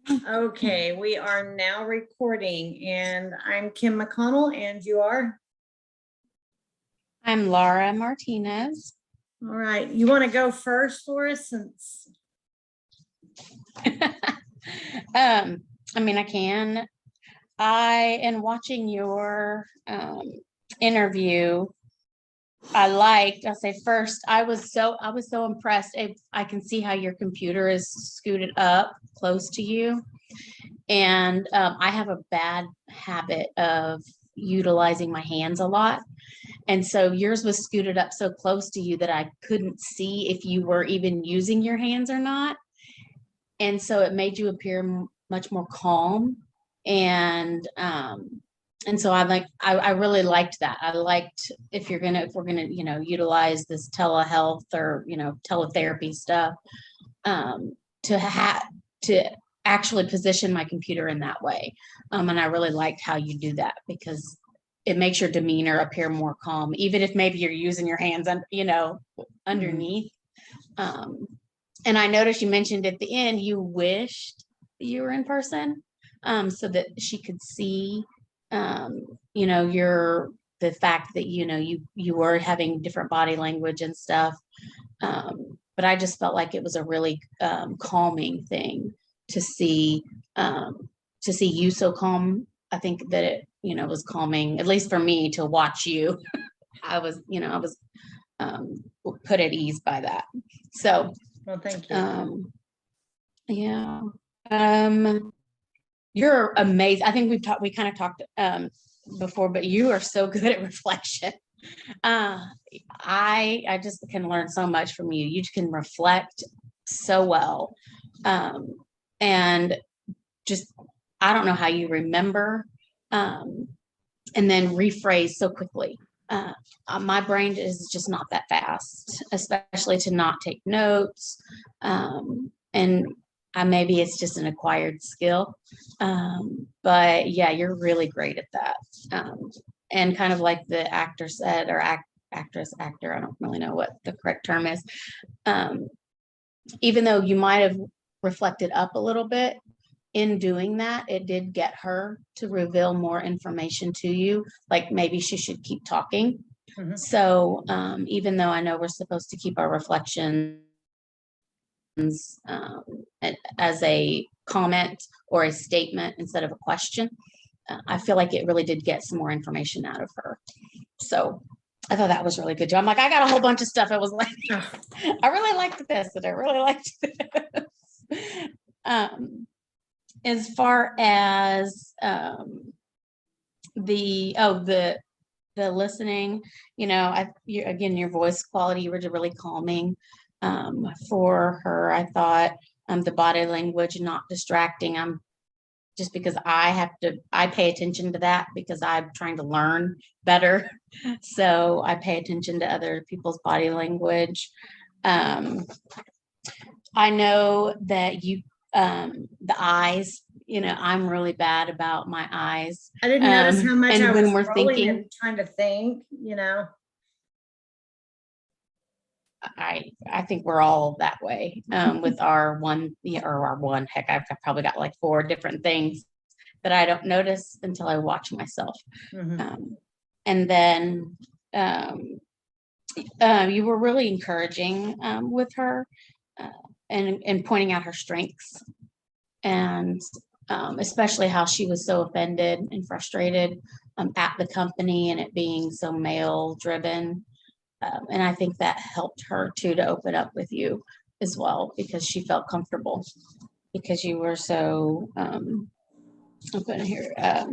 Okay, we are now recording, and I'm Kim McConnell, and you are? I'm Laura Martinez. All right, you want to go first for us since I mean, I can. In watching your interview, I'll say first, I was so impressed. I can see how your computer is scooted up close to you. And I have a bad habit of utilizing my hands a lot. And so yours was scooted up so close to you that I couldn't see if you were even using your hands or not. And so it made you appear much more calm. And so I really liked that. I liked if we're gonna, utilize this telehealth or, teletherapy stuff, to actually position my computer in that way. And I really liked how you do that because it makes your demeanor appear more calm, even if maybe you're using your hands, underneath. And I noticed you mentioned at the end you wished you were in person, so that she could see, the fact that you were having different body language and stuff. But I just felt like it was a really calming thing to see you so calm. I think that it was calming, at least for me, to watch you. I was put at ease by that. So well, thank you. Yeah. You're amazing. I think we kind of talked before, but you are so good at reflection. I just can learn so much from you. You can reflect so well. And just, I don't know how you remember, and then rephrase so quickly. My brain is just not that fast, especially to not take notes. And maybe it's just an acquired skill. But yeah, you're really great at that. And kind of like the actor said, or actress, actor, I don't really know what the correct term is. Even though you might have reflected up a little bit, in doing that, it did get her to reveal more information to you. Like maybe she should keep talking. Mhm. So even though I know we're supposed to keep our reflections as a comment or a statement instead of a question, I feel like it really did get some more information out of her. So I thought that was really good. I'm like, I got a whole bunch of stuff. I was like, I really liked this, and I really liked this. As far as the listening, again, your voice quality, you were really calming for her. I thought the body language, not distracting. Just because I pay attention to that because I'm trying to learn better. So I pay attention to other people's body language. I know that you, the eyes, I'm really bad about my eyes. I didn't notice how much and I when was we're rolling thinking, and trying to think. I think we're all that way with our one, or our one, heck, I've probably got like 4 different things that I don't notice until I watch myself. And then you were really encouraging with her and pointing out her strengths, and especially how she was so offended and frustrated at the company and it being so male driven. And I think that helped her too to open up with you as well, because she felt comfortable because you were so I'm putting here, let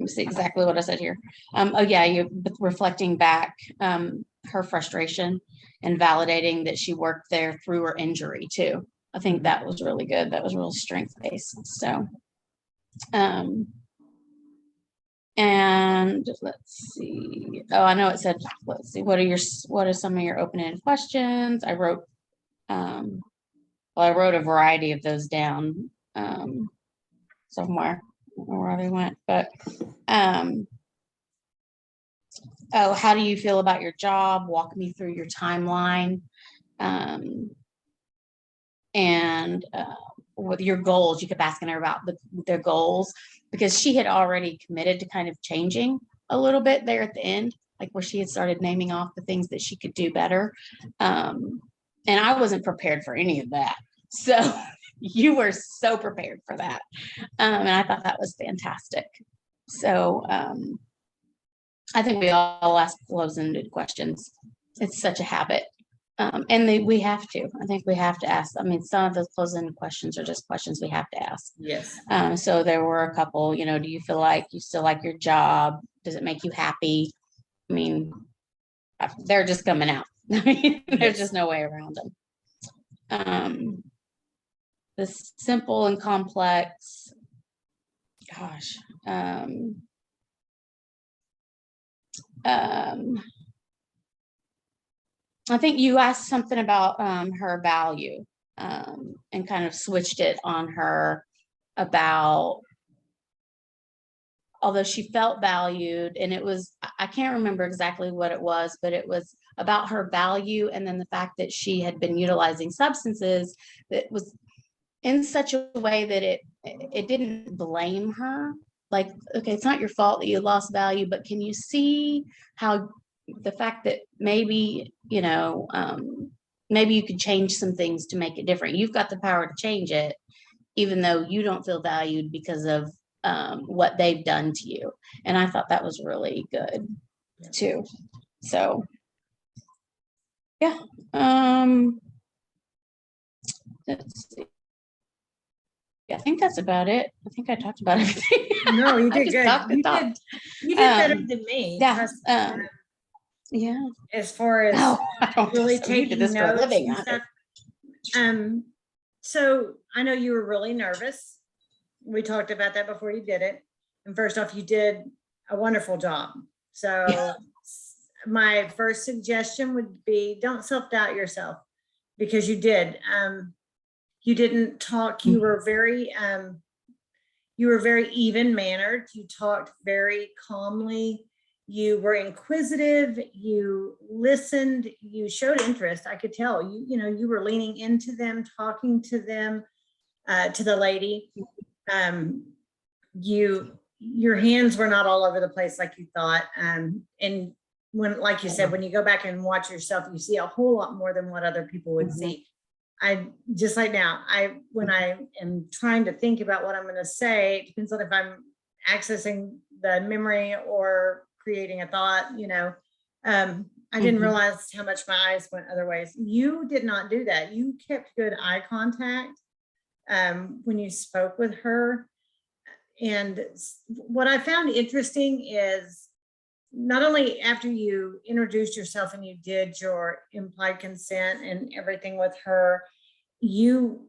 me see exactly what I said here. Oh yeah, you reflecting back her frustration and validating that she worked there through her injury too. I think that was really good. That was real strength based. So and let's see. Oh, I know it said, let's see, what are some of your open-ended questions? I wrote I wrote a variety of those down somewhere. I don't know where they went, but oh, how do you feel about your job? Walk me through your timeline. And with your goals. You kept asking her about their goals, because she had already committed to kind of changing a little bit there at the end, like where she had started naming off the things that she could do better. And I wasn't prepared for any of that. So you were so prepared for that. And I thought that was fantastic. So I think we all ask closed-ended questions. It's such a habit. And we have to. I think we have to ask. I mean, some of those closed-ended questions are just questions we have to ask. Yes. So there were a couple, do you feel like you still like your job? Does it make you happy? I mean, they're just coming out. I mean, there's just no way around them. The simple and complex, gosh. I think you asked something about her value, and kind of switched it on her about, although she felt valued, and it was, I can't remember exactly what it was, but it was about her value, and then the fact that she had been utilizing substances that was in such a way that it didn't blame her. Like, okay, it's not your fault that you lost value, but can you see how the fact that maybe, maybe you could change some things to make it different. You've got the power to change it, even though you don't feel valued because of what they've done to you. And I thought that was really good too. So yeah. Let's see. Yeah, I think that's about it. I think I talked about everything. No, you did good. You did better than me. Yeah. Yeah. As far as really taking notes and stuff. So I know you were really nervous. We talked about that before you did it. And first off, you did a wonderful job. So my first suggestion would be, don't self-doubt yourself, because you did. You didn't talk. You were very even mannered. You talked very calmly. You were inquisitive. You listened. You showed interest. I could tell. You were leaning into them, talking to them, to the lady. Your hands were not all over the place like you thought. And when, like you said, when you go back and watch yourself, you see a whole lot more than what other people would see. I just like now, when I am trying to think about what I'm going to say, it depends on if I'm accessing the memory or creating a thought, I didn't realize how much my eyes went other ways. You did not do that. You kept good eye contact when you spoke with her. And what I found interesting is, not only after you introduced yourself and you did your implied consent and everything with her, you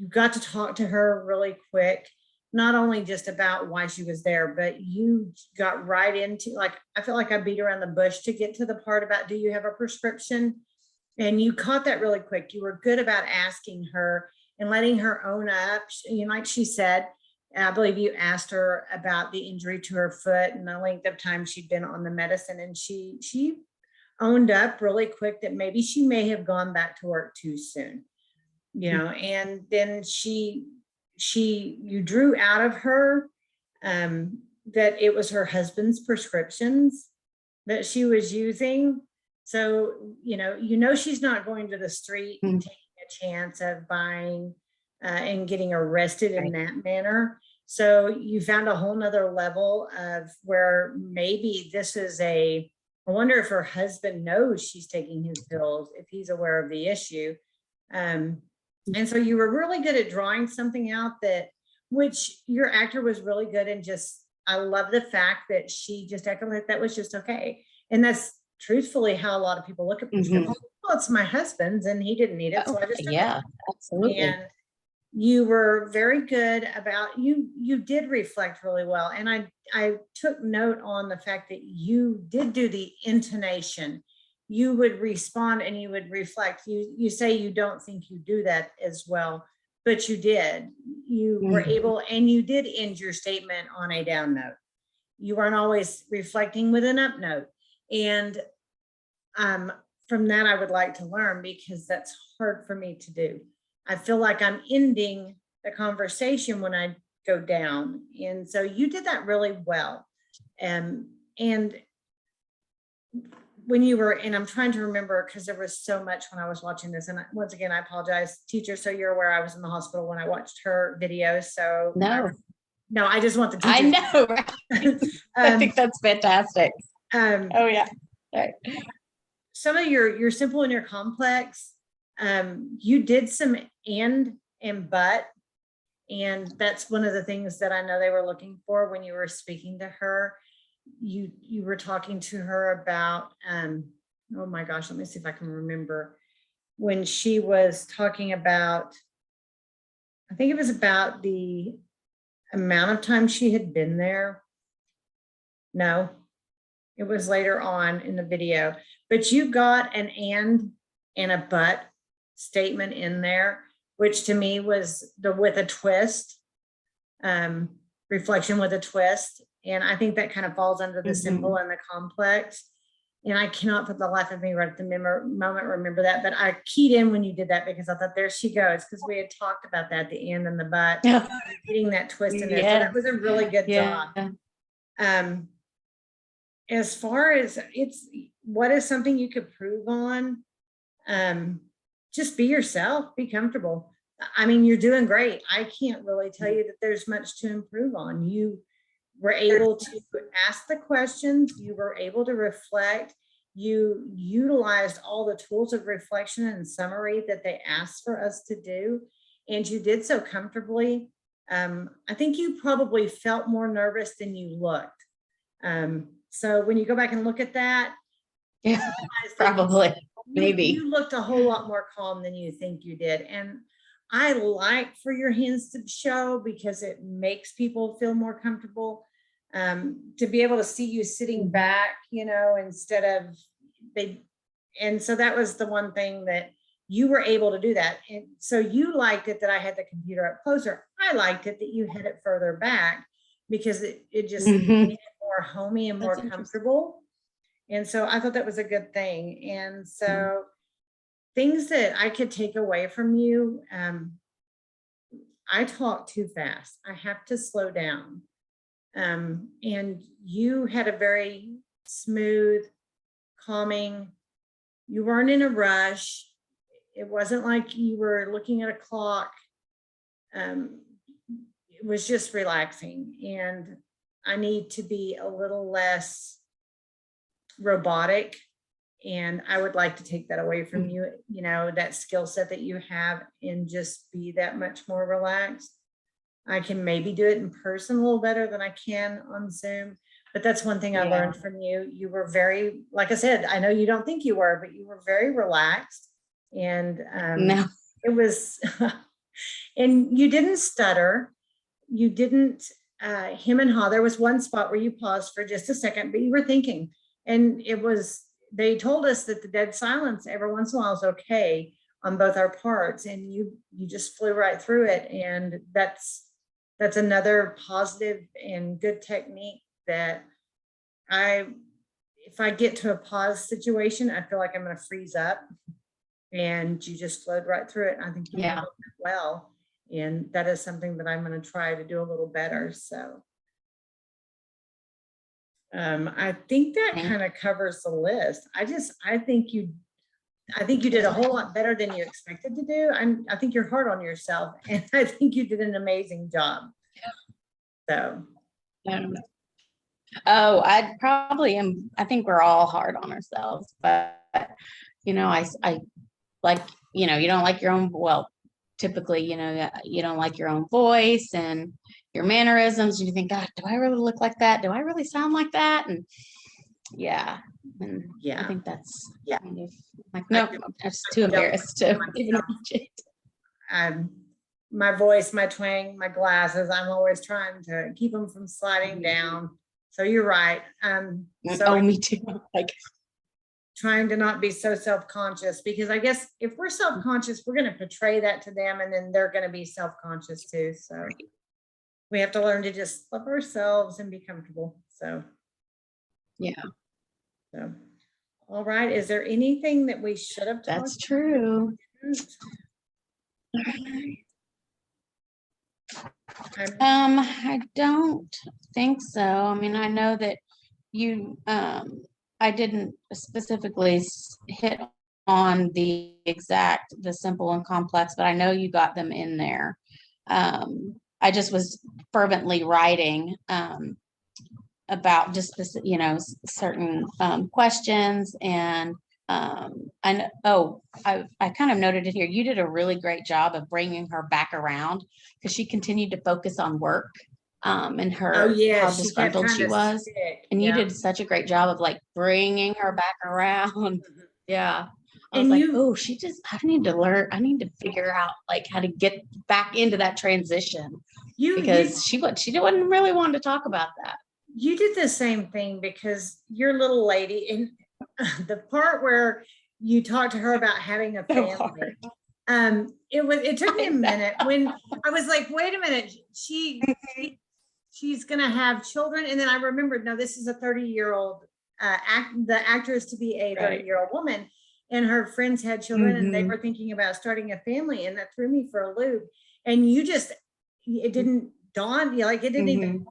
got to talk to her really quick, not only just about why she was there, but you got right into, like, I feel like I beat around the bush to get to the part about, do you have a prescription? And you caught that really quick. You were good about asking her and letting her own up. Like she said, I believe you asked her about the injury to her foot and the length of time she'd been on the medicine. And she owned up really quick that maybe she may have gone back to work too soon, and then you drew out of her that it was her husband's prescriptions that she was using. So, she's not going to the street and taking a chance of buying and getting arrested in that manner. So you found a whole nother level of where maybe this is I wonder if her husband knows she's taking his pills, if he's aware of the issue. And so you were really good at drawing something out which your actor was really good. And I love the fact that she just echoed that was just okay. And that's truthfully how a lot of people look at prescriptions. Well, it's my husband's and he didn't need it. So I just took it. Absolutely. And you were very good about, you did reflect really well. And I took note on the fact that you did do the intonation. You would respond and you would reflect. You say you don't think you do that as well, but you did. You were able, and you did end your statement on a down note. You weren't always reflecting with an up note. And from that, I would like to learn, because that's hard for me to do. I feel like I'm ending the conversation when I go down. And so you did that really well. And when you were, and I'm trying to remember, because there was so much when I was watching this, and once again, I apologize, teacher, so you're aware I was in the hospital when I watched her videos. So no, I just want the teachers. I know, right? I think that's fantastic. Oh yeah. Right. Some of your simple and your complex, you did some and but, and that's one of the things that I know they were looking for when you were speaking to her. You were talking to her about, oh my gosh, let me see if I can remember, when she was talking about, I think it was about the amount of time she had been there. No, it was later on in the video, but you got an and a but statement in there, which to me was the with a twist, reflection with a twist. And I think that kind of falls under the simple and the complex. And I cannot for the life of me right at the moment remember that, but I keyed in when you did that because I thought there she goes, because we had talked about that, the and the but, getting that twist in there. So that was a really good job. As far as what is something you could prove on, just be yourself, be comfortable. I mean, you're doing great. I can't really tell you that there's much to improve on. You were able to ask the questions, you were able to reflect, you utilized all the tools of reflection and summary that they asked for us to do, and you did so comfortably. I think you probably felt more nervous than you looked. So when you go back and look at that, yeah, probably, maybe. You looked a whole lot more calm than you think you did. And I like for your hands to show because it makes people feel more comfortable. To be able to see you sitting back, instead of and so that was the one thing that you were able to do that. And so you liked it that I had the computer up closer. I liked it that you had it further back because it just made it more homey and more comfortable. And so I thought that was a good thing. And so things that I could take away from you, I talk too fast. I have to slow down. And you had a very smooth, calming, you weren't in a rush. It wasn't like you were looking at a clock. It was just relaxing. And I need to be a little less robotic. And I would like to take that away from you, that skill set that you have, and just be that much more relaxed. I can maybe do it in person a little better than I can on Zoom, but that's one thing I learned from you. You were very, like I said, I know you don't think you were, but you were very relaxed, and it was, and you didn't stutter. You didn't hem and haw. There was one spot where you paused for just a second, but you were thinking, and they told us that the dead silence every once in a while is okay on both our parts, and you just flew right through it. And that's another positive and good technique that if I get to a pause situation, I feel like I'm going to freeze up, and you just flowed right through it. I think you handled it well, and that is something that I'm going to try to do a little better. So I think that kind of covers the list. I think you did a whole lot better than you expected to do. I think you're hard on yourself, and I think you did an amazing job. So. Oh, I probably am. I think we're all hard on ourselves, but I like, you don't like your own, well, typically, you don't like your own voice and your mannerisms. You think, God, do I really look like that? Do I really sound like that? And I think that's kind of like, no, I'm just too embarrassed to even watch it. My voice, my twang, my glasses, I'm always trying to keep them from sliding down. So you're right. Me too. Like, trying to not be so self-conscious, because I guess if we're self-conscious, we're going to portray that to them, and then they're going to be self-conscious too. So we have to learn to just love ourselves and be comfortable. So so all right, is there anything that we should have talked that's true. I don't think so. I mean, I know that you, I didn't specifically hit on the simple and complex, but I know you got them in there. I just was fervently writing, about just certain questions, and I kind of noted it here. You did a really great job of bringing her back around, because she continued to focus on work, and Oh, yeah, how she kept disgruntled trying she to was, stick. and you Yeah. did such a great job of like bringing her back around. Mhm. Yeah. I was And like, you, oh, I need to figure out like how to get back into that transition, you because she didn't really want to talk about that. you did the same thing, because your little lady, and the part where you talked to her about having a So family, hard. it took me I a know. minute when I was like, wait a minute, she's gonna have children. And then I remembered, no, this is a 30-year-old the actor is to be a Right. 30-year-old woman, and her friends had children and they Mhm. were thinking about starting a family, and that threw me for a loop. And it didn't dawn you, like it didn't even, Mhm.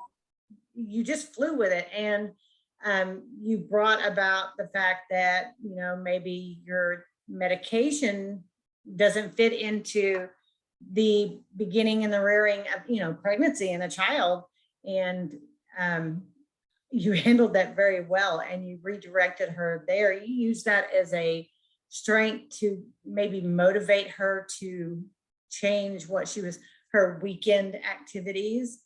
you just flew with it. And you brought about the fact that, maybe your medication doesn't fit into the beginning and the rearing of, pregnancy and a child. And you handled that very well, and you redirected her there. You used that as a strength to maybe motivate her to change her weekend activities.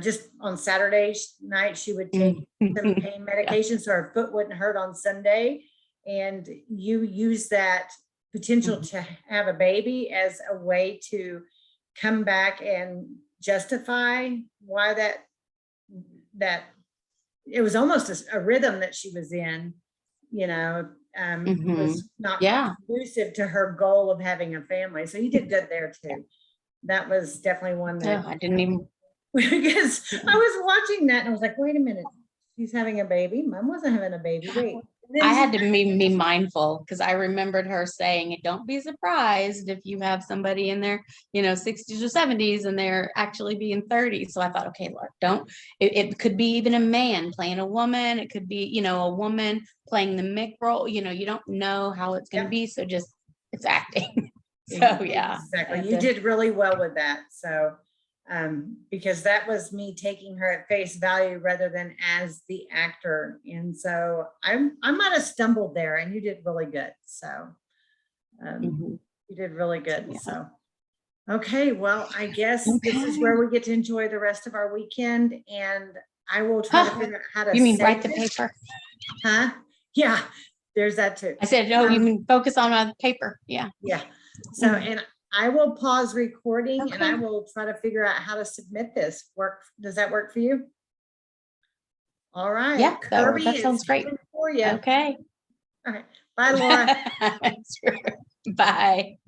Just on Saturday night, she would take some pain medication so her foot wouldn't hurt on Sunday. And you use that potential to have a baby as a way to come back and justify why that it was almost a rhythm that she was in, was not Yeah. conducive to her goal of having a family. So you did good there too. That was definitely one Oh, that, I didn't even. because I was watching that and I was like, wait a minute, she's having a baby. Mom wasn't having a baby. Wait. I had to be mindful, because I remembered her saying, "Don't be surprised if you have somebody in their, 60s or 70s and they're actually being 30." So I thought, okay, Lord, don't. It could be even a man playing a woman. It could be, a woman playing the Mick role. You don't know how it's going to be. So just, it's acting. So yeah, exactly. You did really well with that. So because that was me taking her at face value rather than as the actor. And so I might have stumbled there, and you did really good. So you did really good. Yeah. So, okay, well, I guess this is Okay. where we get to enjoy the rest of our weekend, and I will try to figure out how to You mean save write the this. paper? Huh? Yeah, there's that too. I said, no, you mean focus on the paper. Yeah. Yeah. So, and I will pause recording and I Okay. will try to figure out how to submit this. Does that work for you? All right. Yeah, Kirby that sounds is great. coming for you. Okay. All right. Bye, Laura. Bye.